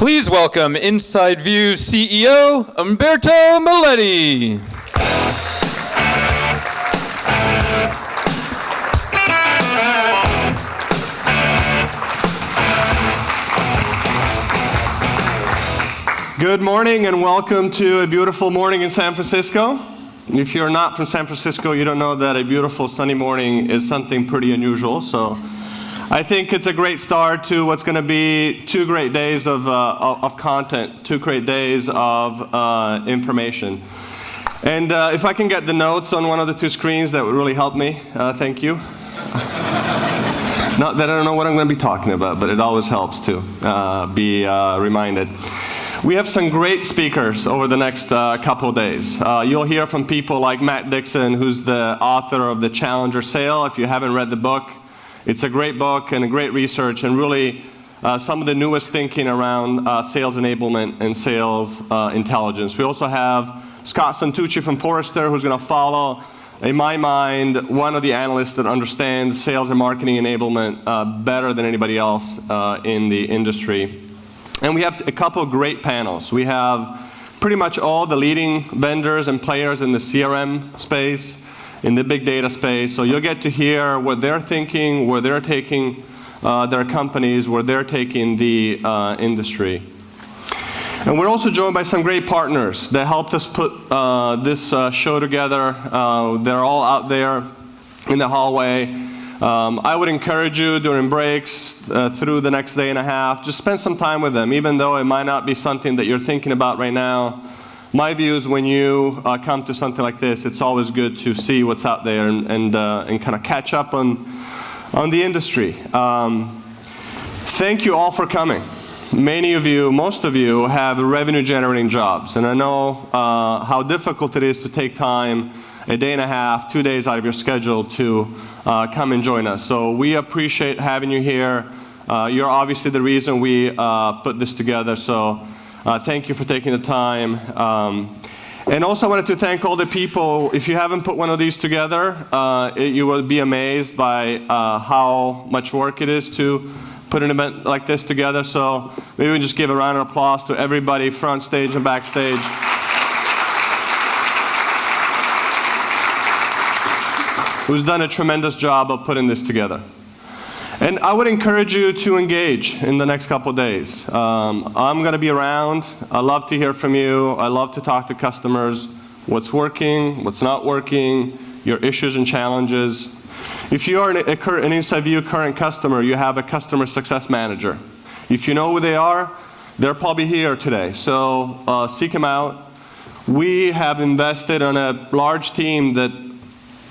Please welcome InsideView CEO, Umberto Milletti. Good morning and welcome to a beautiful morning in San Francisco. If you're not from San Francisco, you don't know that a beautiful sunny morning is something pretty unusual. So I think it's a great start to what's going to be 2 great days of content, 2 great days of information. And if I can get the notes on one of the 2 screens, that would really help me. Thank you. Not that I don't know what I'm going to be talking about, but it always helps to be reminded. We have some great speakers over the next couple of days. You'll hear from people like Matt Dixon, who's the author of The Challenger Sale. If you haven't read the book, it's a great book and a great research and really some of the newest thinking around sales enablement and sales intelligence. We also have Scott Santucci from Forrester, who's going to follow, in my mind, one of the analysts that understands sales and marketing enablement better than anybody else in the industry. And we have a couple of great panels. We have pretty much all the leading vendors and players in the CRM space, in the big data space. So you'll get to hear what they're thinking, where they're taking their companies, where they're taking the industry. And we're also joined by some great partners that helped us put this show together. They're all out there in the hallway. I would encourage you during breaks, through the next day and a half, just spend some time with them, even though it might not be something that you're thinking about right now. My view is when you come to something like this, it's always good to see what's out there and kind of catch up on the industry. Thank you all for coming. Many of you, most of you, have revenue-generating jobs, and I know how difficult it is to take time, a day and a half, 2 days out of your schedule to come and join us. So we appreciate having you here. You're obviously the reason we put this together, so thank you for taking the time. And also I wanted to thank all the people. If you haven't put one of these together, you will be amazed by how much work it is to put an event like this together. So maybe we just give a round of applause to everybody front stage and backstage. Who's done a tremendous job of putting this together. And I would encourage you to engage in the next couple of days. I'm going to be around. I love to hear from you. I love to talk to customers. What's working, what's not working, your issues and challenges. If you are an InsideView current customer, you have a customer success manager. If you know who they are, they're probably here today. So seek them out. We have invested in a large team that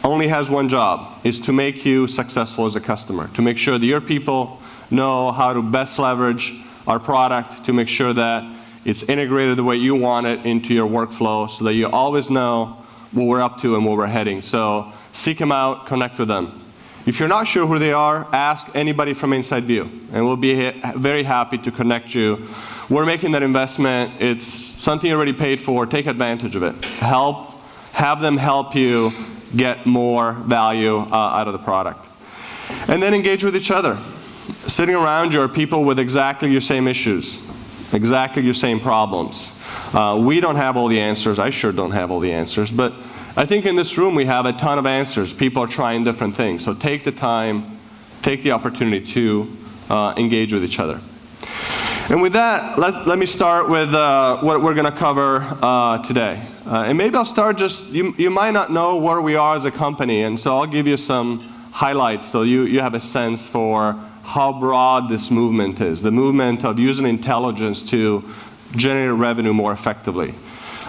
only has one job, is to make you successful as a customer, to make sure that your people know how to best leverage our product, to make sure that it's integrated the way you want it into your workflow so that you always know what we're up to and where we're heading. So seek them out, connect with them. If you're not sure who they are, ask anybody from InsideView, and we'll be very happy to connect you. We're making that investment. It's something you already paid for. Take advantage of it. Have them help you get more value out of the product. And then engage with each other. Sitting around you are people with exactly your same issues, exactly your same problems. We don't have all the answers. I sure don't have all the answers. But I think in this room we have a ton of answers. People are trying different things. So take the time, take the opportunity to engage with each other. And with that, let me start with what we're going to cover today. And maybe I'll start just, you might not know where we are as a company, and so I'll give you some highlights so you have a sense for how broad this movement is, the movement of using intelligence to generate revenue more effectively.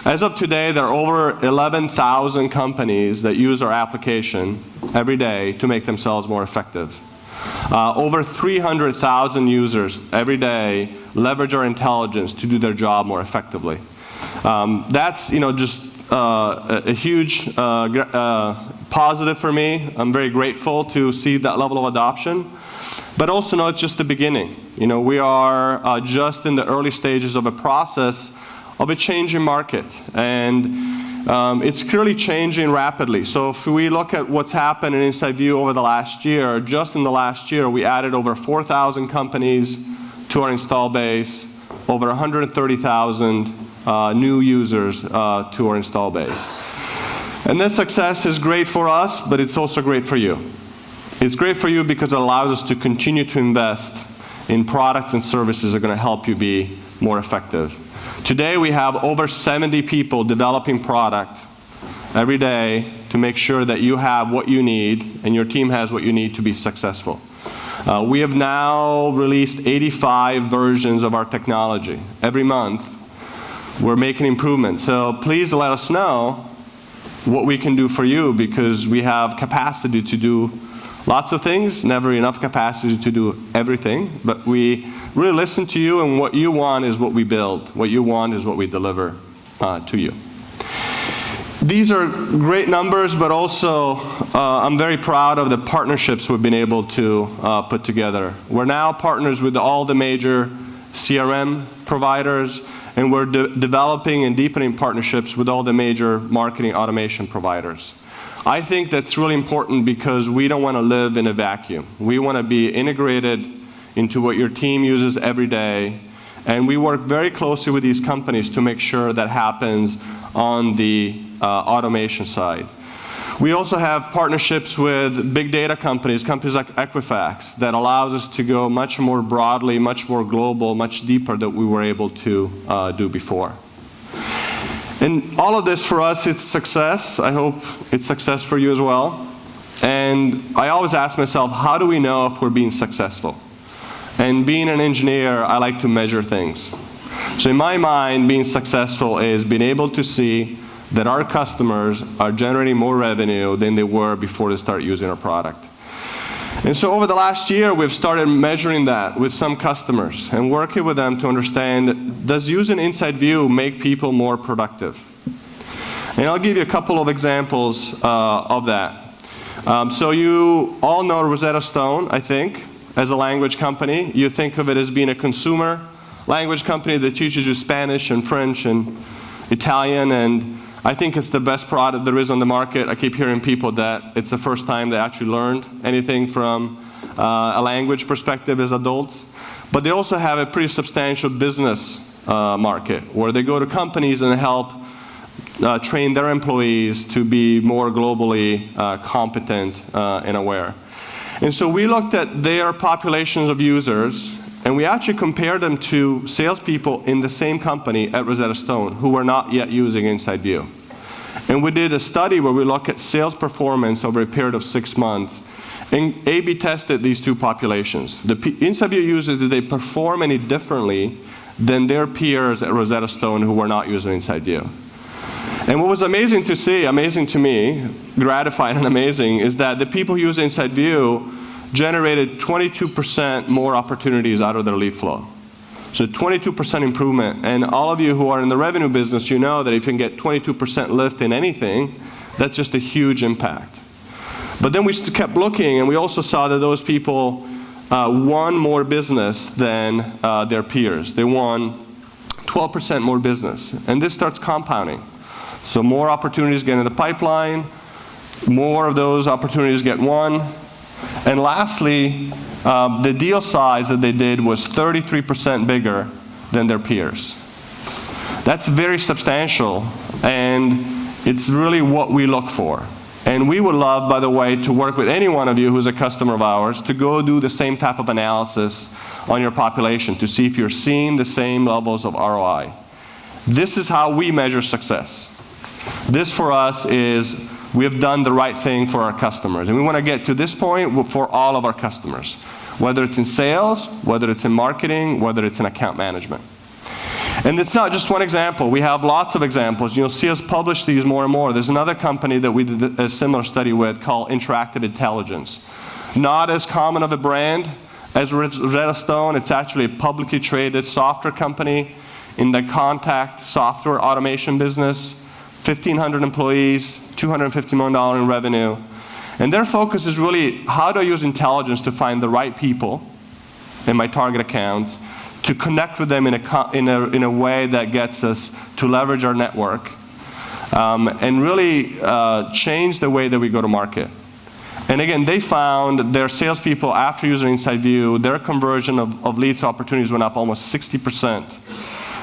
As of today, there are over 11,000 companies that use our application every day to make themselves more effective. Over 300,000 users every day leverage our intelligence to do their job more effectively. That's just a huge positive for me. I'm very grateful to see that level of adoption. But also know it's just the beginning. We are just in the early stages of a process of a changing market. And it's clearly changing rapidly. So if we look at what's happened in InsideView over the last year, just in the last year, we added over 4,000 companies to our install base. over 130,000 new users to our install base. And that success is great for us, but it's also great for you. It's great for you because it allows us to continue to invest in products and services that are going to help you be more effective. Today we have over 70 people developing product every day to make sure that you have what you need and your team has what you need to be successful. We have now released 85 versions of our technology. Every month we're making improvements. So please let us know what we can do for you, because we have capacity to do lots of things, never enough capacity to do everything, but we really listen to you, and what you want is what we build. What you want is what we deliver to you. These are great numbers, but also I'm very proud of the partnerships we've been able to put together. We're now partners with all the major CRM providers, and we're developing and deepening partnerships with all the major marketing automation providers. I think that's really important because we don't want to live in a vacuum. We want to be integrated into what your team uses every day, and we work very closely with these companies to make sure that happens on the automation side. We also have partnerships with big data companies like Equifax, that allows us to go much more broadly, much more global, much deeper than we were able to do before. And all of this for us, it's success. I hope it's success for you as well. And I always ask myself, how do we know if we're being successful? And being an engineer, I like to measure things. So in my mind, being successful is being able to see that our customers are generating more revenue than they were before they start using our product. And so over the last year, we've started measuring that with some customers and working with them to understand, does using InsideView make people more productive? And I'll give you a couple of examples of that. So you all know Rosetta Stone, I think, as a language company. You think of it as being a consumer language company that teaches you Spanish and French and Italian, and I think it's the best product there is on the market. I keep hearing people that it's the first time they actually learned anything from a language perspective as adults. But they also have a pretty substantial business market where they go to companies and help train their employees to be more globally competent and aware. And so we looked at their populations of users, and we actually compared them to salespeople in the same company at Rosetta Stone who were not yet using InsideView. And we did a study where we looked at sales performance over a period of 6 months and A/B tested these two populations. The InsideView users, did they perform any differently than their peers at Rosetta Stone who were not using InsideView? And what was amazing to see, amazing to me, gratifying and amazing, is that the people who use InsideView generated 22% more opportunities out of their lead flow. So 22% improvement. And all of you who are in the revenue business, you know that if you can get 22% lift in anything, that's just a huge impact. But then we kept looking, and we also saw that those people won more business than their peers. They won 12% more business. And this starts compounding. So more opportunities get in the pipeline, more of those opportunities get won. And lastly, the deal size that they did was 33% bigger than their peers. That's very substantial, and it's really what we look for. And we would love, by the way, to work with any one of you who's a customer of ours to go do the same type of analysis on your population to see if you're seeing the same levels of ROI. This is how we measure success. This for us is, we have done the right thing for our customers. And we want to get to this point for all of our customers, whether it's in sales, whether it's in marketing, whether it's in account management. And it's not just one example. We have lots of examples. You'll see us publish these more and more. There's another company that we did a similar study with called Interactive Intelligence. Not as common of a brand as Rosetta Stone. It's actually a publicly traded software company in the contact software automation business. 1,500 employees, $250 million in revenue. And their focus is really, how do I use intelligence to find the right people in my target accounts, to connect with them in a way that gets us to leverage our network, and really change the way that we go to market. And again, they found their salespeople, after using InsideView, their conversion of leads to opportunities went up almost 60%.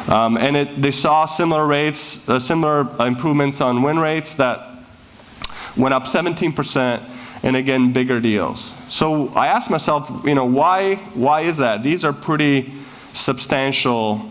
And they saw similar rates, similar improvements on win rates that went up 17%, and again, bigger deals. So I asked myself, why is that? These are pretty substantial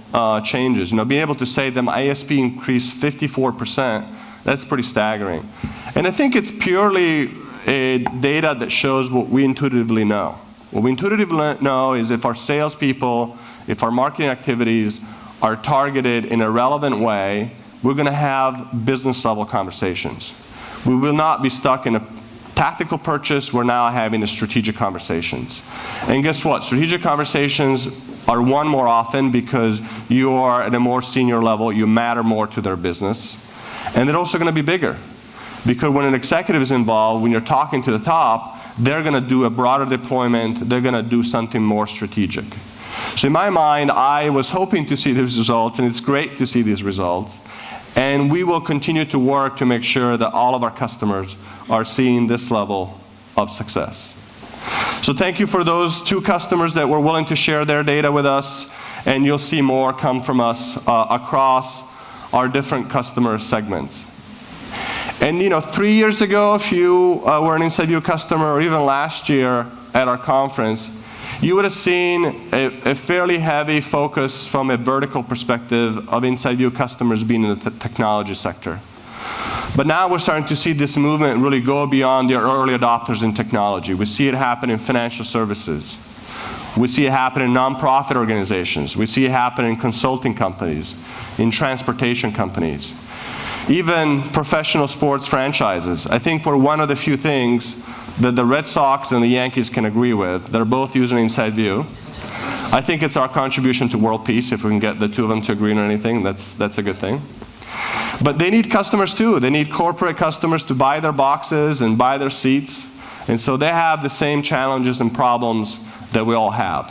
changes. Being able to say that my ASP increased 54%, that's pretty staggering. And I think it's purely data that shows what we intuitively know. What we intuitively know is if our salespeople, if our marketing activities are targeted in a relevant way, we're going to have business level conversations. We will not be stuck in a tactical purchase. We're now having strategic conversations. And guess what? Strategic conversations are won more often because you are at a more senior level, you matter more to their business. And they're also going to be bigger. Because when an executive is involved, when you're talking to the top, they're going to do a broader deployment, they're going to do something more strategic. So in my mind, I was hoping to see these results, and it's great to see these results. And we will continue to work to make sure that all of our customers are seeing this level of success. So thank you for those 2 customers that were willing to share their data with us, and you'll see more come from us across our different customer segments. And 3 years ago, if you were an InsideView customer, or even last year at our conference, you would have seen a fairly heavy focus from a vertical perspective of InsideView customers being in the technology sector. But now we're starting to see this movement really go beyond the early adopters in technology. We see it happen in financial services. We see it happen in nonprofit organizations. We see it happen in consulting companies, in transportation companies, even professional sports franchises. I think we're one of the few things that the Red Sox and the Yankees can agree with. They're both using InsideView. I think it's our contribution to world peace. If we can get the 2 of them to agree on anything, that's a good thing. But they need customers too. They need corporate customers to buy their boxes and buy their seats. And so they have the same challenges and problems that we all have.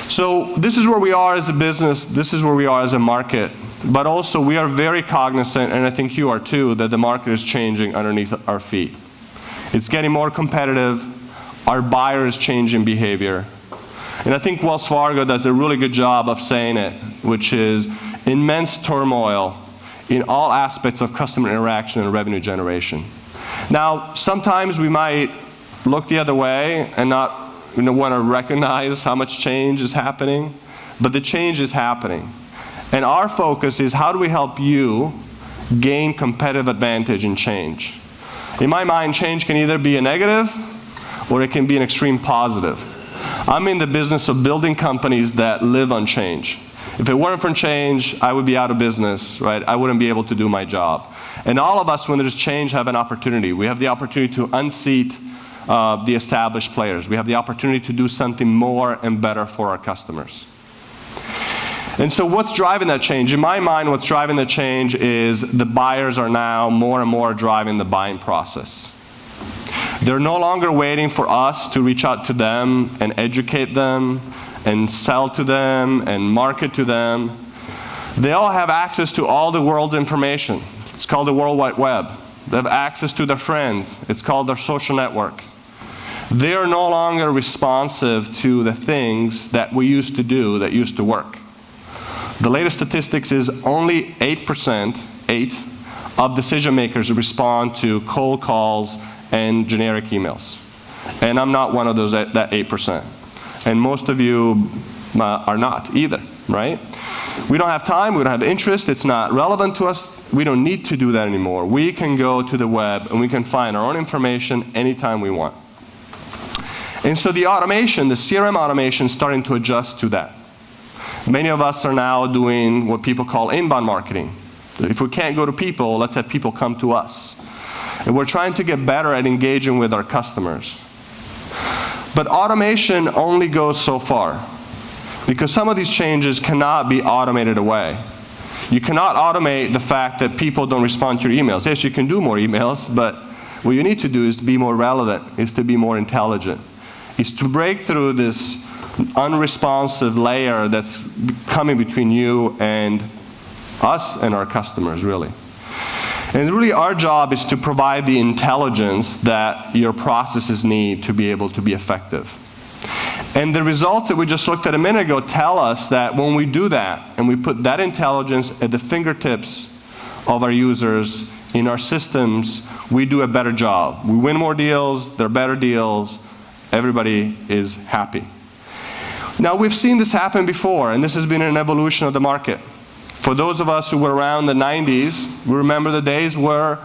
So this is where we are as a business. This is where we are as a market. But also we are very cognizant, and I think you are too, that the market is changing underneath our feet. It's getting more competitive. Our buyer is changing behavior. And I think Wells Fargo does a really good job of saying it, which is immense turmoil in all aspects of customer interaction and revenue generation. Now, sometimes we might look the other way and not want to recognize how much change is happening, but the change is happening. And our focus is how do we help you gain competitive advantage in change? In my mind, change can either be a negative or it can be an extreme positive. I'm in the business of building companies that live on change. If it weren't for change, I would be out of business, right? I wouldn't be able to do my job. And all of us, when there's change, have an opportunity. We have the opportunity to unseat the established players. We have the opportunity to do something more and better for our customers. And so what's driving that change? In my mind, what's driving the change is the buyers are now more and more driving the buying process. They're no longer waiting for us to reach out to them and educate them and sell to them and market to them. They all have access to all the world's information. It's called the World Wide Web. They have access to their friends. It's called their social network. They are no longer responsive to the things that we used to do that used to work. The latest statistics is only 8% of decision makers respond to cold calls and generic emails. And I'm not one of those, that 8%. And most of you are not either, right? We don't have time, we don't have interest, it's not relevant to us. We don't need to do that anymore. We can go to the web and we can find our own information anytime we want. And so the automation, the CRM automation is starting to adjust to that. Many of us are now doing what people call inbound marketing. If we can't go to people, let's have people come to us. And we're trying to get better at engaging with our customers. But automation only goes so far, because some of these changes cannot be automated away. You cannot automate the fact that people don't respond to your emails. Yes, you can do more emails, but what you need to do is to be more relevant, is to be more intelligent, is to break through this unresponsive layer that's coming between you and us and our customers, really. And really our job is to provide the intelligence that your processes need to be able to be effective. And the results that we just looked at a minute ago tell us that when we do that, and we put that intelligence at the fingertips of our users in our systems, we do a better job. We win more deals, they're better deals, everybody is happy. Now we've seen this happen before, and this has been an evolution of the market. For those of us who were around the 90s, we remember the days where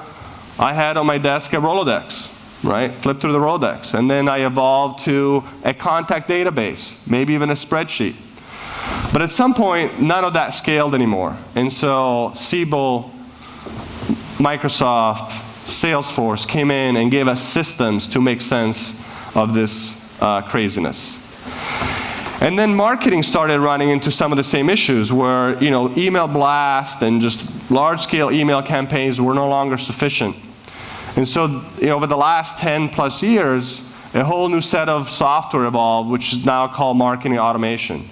I had on my desk a Rolodex, right? Flip through the Rolodex. And then I evolved to a contact database, maybe even a spreadsheet. But at some point, none of that scaled anymore. And so Siebel, Microsoft, Salesforce came in and gave us systems to make sense of this craziness. And then marketing started running into some of the same issues where, email blast and just large-scale email campaigns were no longer sufficient. And so, over the last 10 plus years, a whole new set of software evolved, which is now called marketing automation.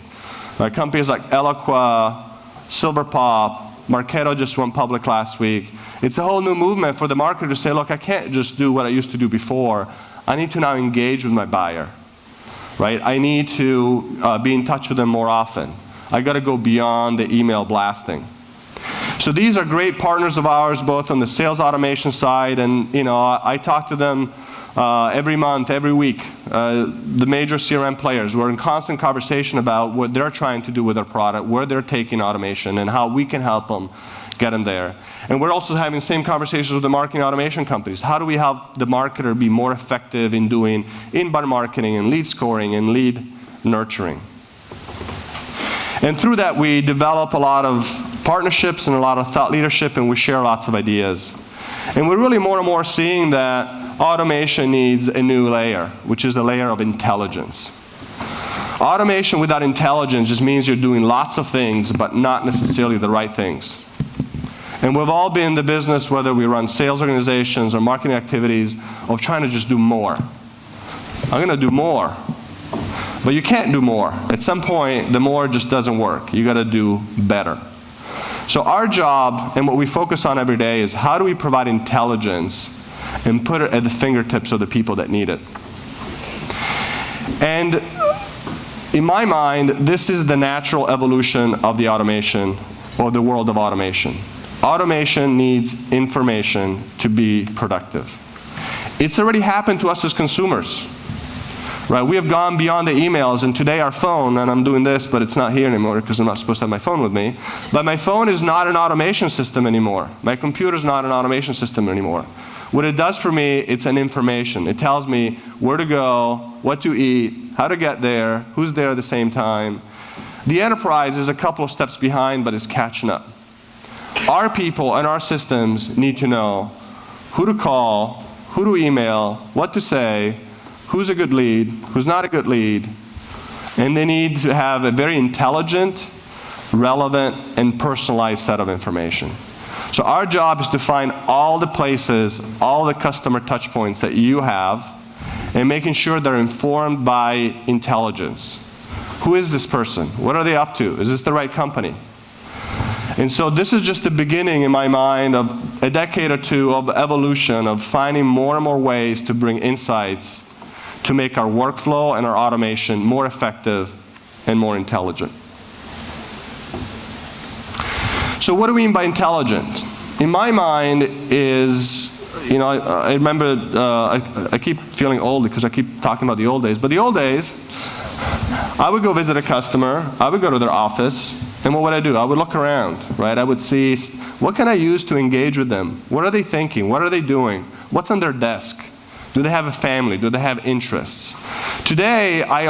Companies like Eloqua, Silverpop, Marketo just went public last week. It's a whole new movement for the marketer to say, look, I can't just do what I used to do before. I need to now engage with my buyer. Right? I need to be in touch with them more often. I got to go beyond the email blasting. So these are great partners of ours, both on the sales automation side, and I talk to them every month, every week. The major CRM players. We're in constant conversation about what they're trying to do with their product, where they're taking automation, and how we can help them get them there. And we're also having the same conversations with the marketing automation companies. How do we help the marketer be more effective in doing inbound marketing and lead scoring and lead nurturing? And through that, we develop a lot of partnerships and a lot of thought leadership, and we share lots of ideas. And we're really more and more seeing that automation needs a new layer, which is a layer of intelligence. Automation without intelligence just means you're doing lots of things, but not necessarily the right things. And we've all been in the business, whether we run sales organizations or marketing activities, of trying to just do more. I'm going to do more. But you can't do more. At some point, the more just doesn't work. You got to do better. So our job, and what we focus on every day, is how do we provide intelligence and put it at the fingertips of the people that need it. And in my mind, this is the natural evolution of the automation, or the world of automation. Automation needs information to be productive. It's already happened to us as consumers. Right? We have gone beyond the emails, and today our phone, and I'm doing this, but it's not here anymore because I'm not supposed to have my phone with me, but my phone is not an automation system anymore. My computer's not an automation system anymore. What it does for me, it's an information. It tells me where to go, what to eat, how to get there, who's there at the same time. The enterprise is a couple of steps behind, but it's catching up. Our people and our systems need to know who to call, who to email, what to say, who's a good lead, who's not a good lead, and they need to have a very intelligent, relevant, and personalized set of information. So our job is to find all the places, all the customer touch points that you have, and making sure they're informed by intelligence. Who is this person? What are they up to? Is this the right company? And so this is just the beginning, in my mind, of a decade or two of evolution, of finding more and more ways to bring insights to make our workflow and our automation more effective and more intelligent. So what do we mean by intelligent? In my mind is, I remember, I keep feeling old because I keep talking about the old days, but the old days, I would go visit a customer, I would go to their office, and what would I do? I would look around, right? I would see, what can I use to engage with them? What are they thinking? What are they doing? What's on their desk? Do they have a family? Do they have interests? Today, I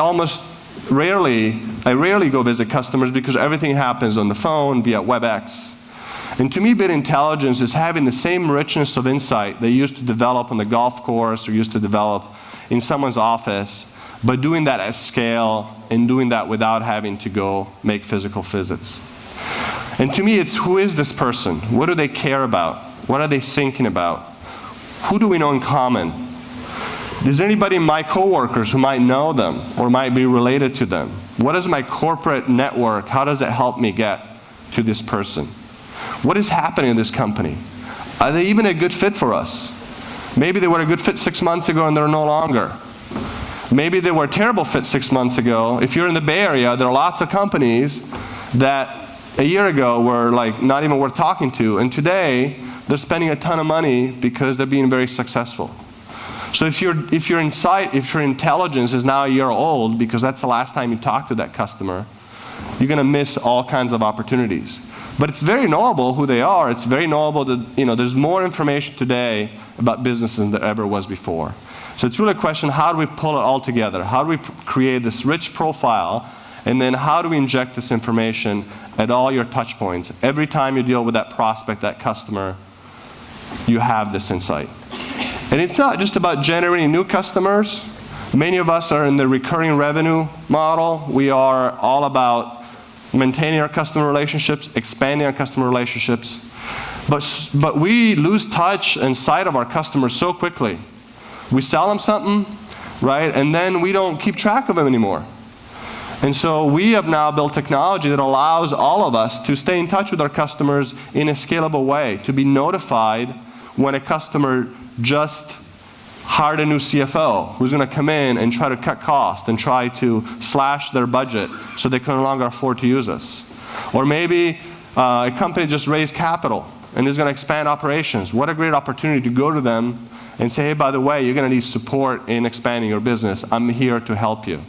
rarely go visit customers because everything happens on the phone, via WebEx. And to me, bit intelligence is having the same richness of insight they used to develop on the golf course or used to develop in someone's office, but doing that at scale and doing that without having to go make physical visits. And to me, it's who is this person? What do they care about? What are they thinking about? Who do we know in common? Is there anybody in my coworkers who might know them or might be related to them? What is my corporate network? How does it help me get to this person? What is happening in this company? Are they even a good fit for us? Maybe they were a good fit 6 months ago and they're no longer. Maybe they were a terrible fit 6 months ago. If you're in the Bay Area, there are lots of companies that a year ago were like not even worth talking to, and today they're spending a ton of money because they're being very successful. So if your intelligence is now a year old because that's the last time you talked to that customer, you're going to miss all kinds of opportunities. But it's very knowable who they are. It's very knowable that there's more information today about businesses than there ever was before. So it's really a question, how do we pull it all together? How do we create this rich profile? And then how do we inject this information at all your touch points? Every time you deal with that prospect, that customer, you have this insight. And it's not just about generating new customers. Many of us are in the recurring revenue model. We are all about maintaining our customer relationships, expanding our customer relationships. But we lose touch and sight of our customers so quickly. We sell them something, right? And then we don't keep track of them anymore. And so we have now built technology that allows all of us to stay in touch with our customers in a scalable way, to be notified when a customer just hired a new CFO who's going to come in and try to cut costs and try to slash their budget so they can no longer afford to use us. Or maybe a company just raised capital and is going to expand operations. What a great opportunity to go to them and say, hey, by the way, you're going to need support in expanding your business. I'm here to help you.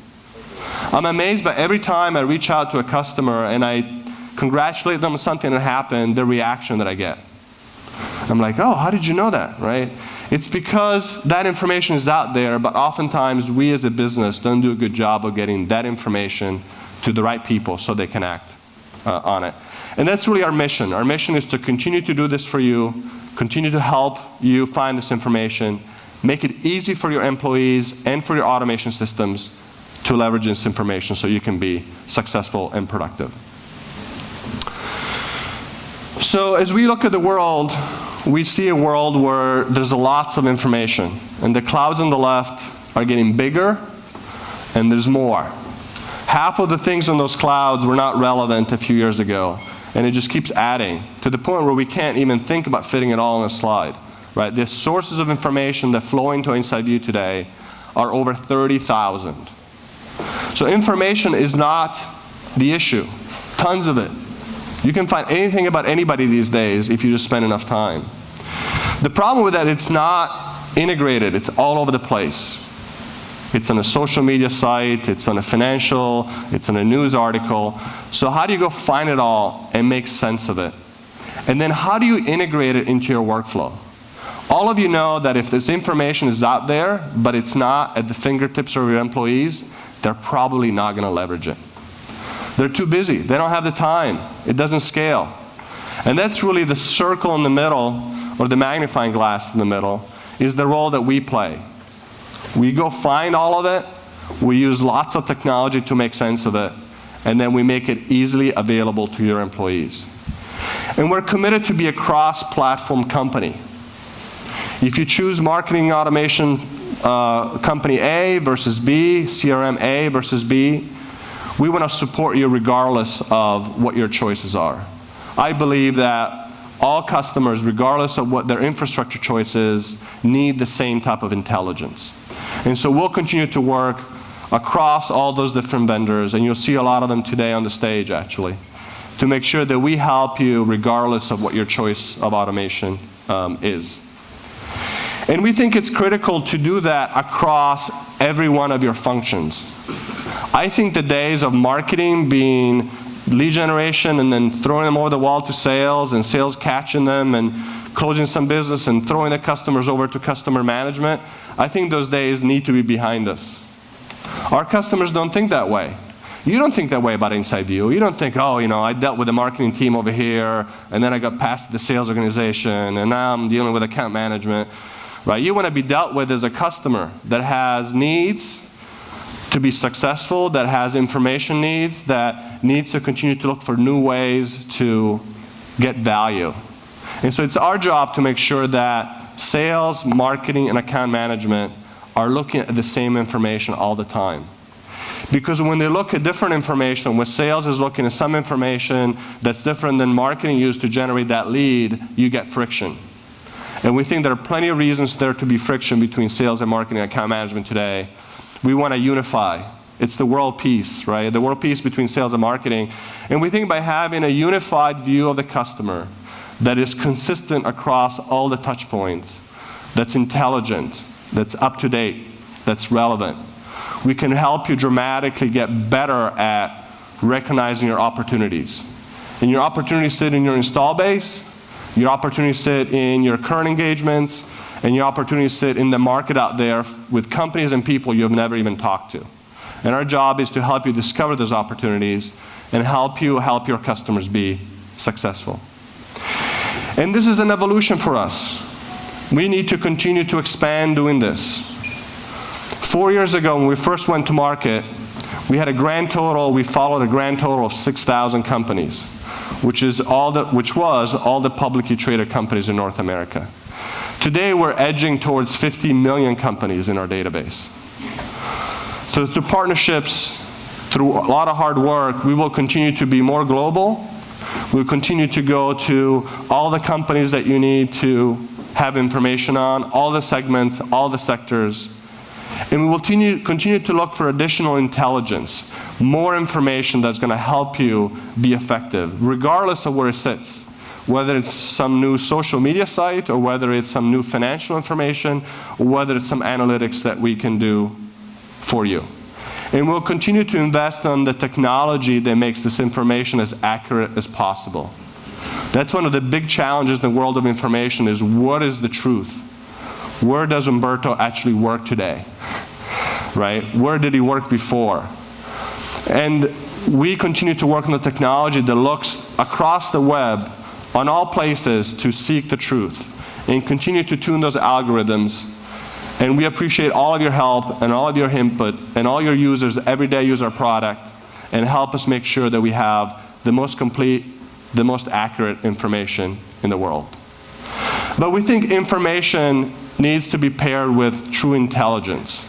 I'm amazed by every time I reach out to a customer and I congratulate them on something that happened, the reaction that I get. I'm like, oh, how did you know that, right? It's because that information is out there, but oftentimes we as a business don't do a good job of getting that information to the right people so they can act on it. And that's really our mission. Our mission is to continue to do this for you, continue to help you find this information, make it easy for your employees and for your automation systems to leverage this information so you can be successful and productive. So as we look at the world, we see a world where there's lots of information. And the clouds on the left are getting bigger, and there's more. Half of the things on those clouds were not relevant a few years ago. And it just keeps adding to the point where we can't even think about fitting it all on a slide. Right? The sources of information that flow into InsideView today are over 30,000. So information is not the issue. Tons of it. You can find anything about anybody these days if you just spend enough time. The problem with that, it's not integrated. It's all over the place. It's on a social media site, it's on a financial, it's on a news article. So how do you go find it all and make sense of it? And then how do you integrate it into your workflow? All of you know that if this information is out there, but it's not at the fingertips of your employees, they're probably not going to leverage it. They're too busy. They don't have the time. It doesn't scale. And that's really the circle in the middle, or the magnifying glass in the middle, is the role that we play. We go find all of it, we use lots of technology to make sense of it, and then we make it easily available to your employees. And we're committed to be a cross-platform company. If you choose marketing automation company A versus B, CRM A versus B, we want to support you regardless of what your choices are. I believe that all customers, regardless of what their infrastructure choice is, need the same type of intelligence. And so we'll continue to work across all those different vendors, and you'll see a lot of them today on the stage actually, to make sure that we help you regardless of what your choice of automation is. And we think it's critical to do that across every one of your functions. I think the days of marketing being lead generation and then throwing them over the wall to sales and sales catching them and closing some business and throwing the customers over to customer management, I think those days need to be behind us. Our customers don't think that way. You don't think that way about InsideView. You don't think, oh, I dealt with the marketing team over here, and then I got past the sales organization, and now I'm dealing with account management. Right? You want to be dealt with as a customer that has needs to be successful, that has information needs, that needs to continue to look for new ways to get value. And so it's our job to make sure that sales, marketing, and account management are looking at the same information all the time. Because when they look at different information, when sales is looking at some information that's different than marketing used to generate that lead, you get friction. And we think there are plenty of reasons there to be friction between sales and marketing and account management today. We want to unify. It's the world peace, right? The world peace between sales and marketing. And we think by having a unified view of the customer that is consistent across all the touch points, that's intelligent, that's up to date, that's relevant, we can help you dramatically get better at recognizing your opportunities. And your opportunities sit in your install base, your opportunities sit in your current engagements, and your opportunities sit in the market out there with companies and people you have never even talked to. And our job is to help you discover those opportunities and help you help your customers be successful. And this is an evolution for us. We need to continue to expand doing this. 4 years ago, when we first went to market, we had a grand total, we followed a grand total of 6,000 companies, which was all the publicly traded companies in North America. Today, we're edging towards 50 million companies in our database. So through partnerships, through a lot of hard work, we will continue to be more global. We'll continue to go to all the companies that you need to have information on, all the segments, all the sectors. And we will continue to look for additional intelligence, more information that's going to help you be effective, regardless of where it sits. Whether it's some new social media site, or whether it's some new financial information, or whether it's some analytics that we can do for you. And we'll continue to invest on the technology that makes this information as accurate as possible. That's one of the big challenges in the world of information is what is the truth? Where does Umberto actually work today? Right? Where did he work before? And we continue to work on the technology that looks across the web on all places to seek the truth and continue to tune those algorithms. And we appreciate all of your help and all of your input and all your users every day use our product and help us make sure that we have the most complete, the most accurate information in the world. But we think information needs to be paired with true intelligence.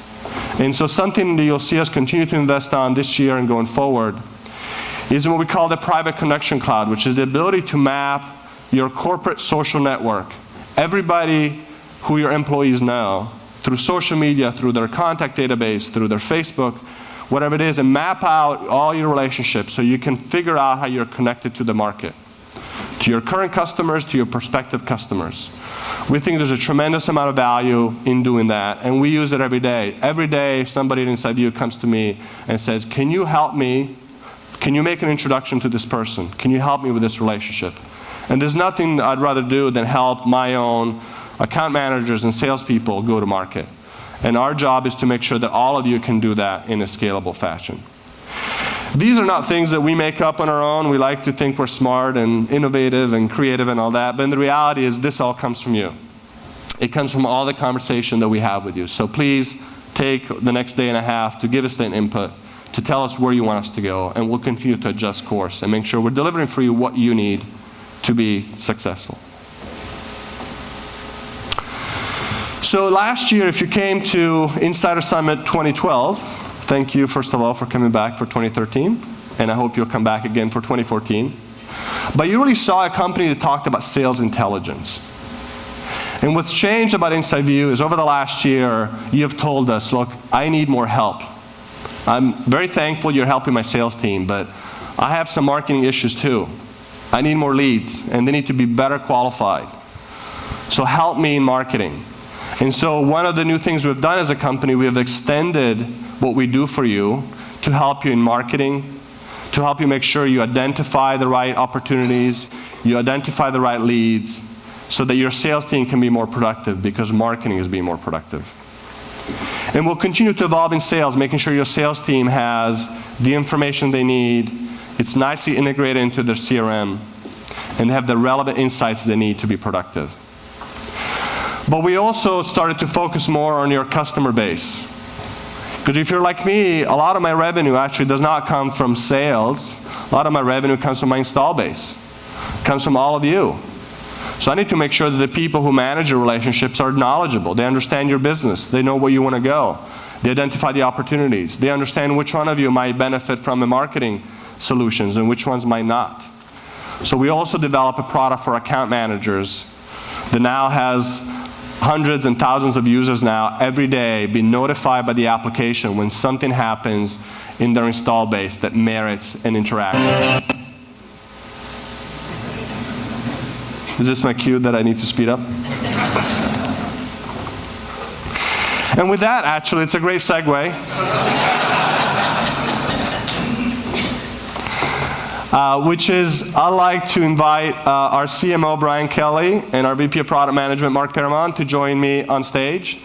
And so something that you'll see us continue to invest on this year and going forward is what we call the private connection cloud, which is the ability to map your corporate social network, everybody who your employees know, through social media, through their contact database, through their Facebook, whatever it is, and map out all your relationships so you can figure out how you're connected to the market, to your current customers, to your prospective customers. We think there's a tremendous amount of value in doing that, and we use it every day. Every day, somebody at InsideView comes to me and says, can you help me? Can you make an introduction to this person? Can you help me with this relationship? And there's nothing I'd rather do than help my own account managers and salespeople go to market. And our job is to make sure that all of you can do that in a scalable fashion. These are not things that we make up on our own. We like to think we're smart and innovative and creative and all that, but the reality is this all comes from you. It comes from all the conversation that we have with you. So please take the next day and a half to give us that input, to tell us where you want us to go, and we'll continue to adjust course and make sure we're delivering for you what you need to be successful. So last year, if you came to Insider Summit 2012, thank you, first of all, for coming back for 2013, and I hope you'll come back again for 2014. But you really saw a company that talked about sales intelligence. And what's changed about InsideView is over the last year, you have told us, look, I need more help. I'm very thankful you're helping my sales team, but I have some marketing issues too. I need more leads, and they need to be better qualified. So help me in marketing. And so one of the new things we've done as a company, we have extended what we do for you to help you in marketing, to help you make sure you identify the right opportunities, you identify the right leads, so that your sales team can be more productive because marketing is being more productive. And we'll continue to evolve in sales, making sure your sales team has the information they need, it's nicely integrated into their CRM, and they have the relevant insights they need to be productive. But we also started to focus more on your customer base. Because if you're like me, a lot of my revenue actually does not come from sales. A lot of my revenue comes from my install base. It comes from all of you. So I need to make sure that the people who manage your relationships are knowledgeable. They understand your business. They know where you want to go. They identify the opportunities. They understand which one of you might benefit from the marketing solutions and which ones might not. So we also develop a product for account managers that now has hundreds and thousands of users now every day being notified by the application when something happens in their install base that merits an interaction. Is this my cue that I need to speed up? And with that, actually, it's a great segue. Which is, I'd like to invite our CMO, Brian Kelly, and our VP of Product Management, Mark Paramount, to join me on stage.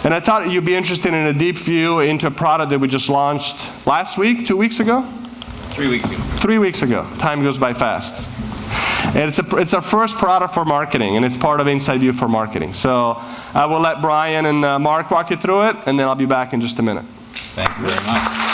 And I thought you'd be interested in a deep view into a product that we just launched last week, 2 weeks ago? 3 weeks ago. 3 weeks ago. Time goes by fast. And it's our first product for marketing, and it's part of InsideView for marketing. So I will let Brian and Mark walk you through it, and then I'll be back in just a minute. Thank you very much.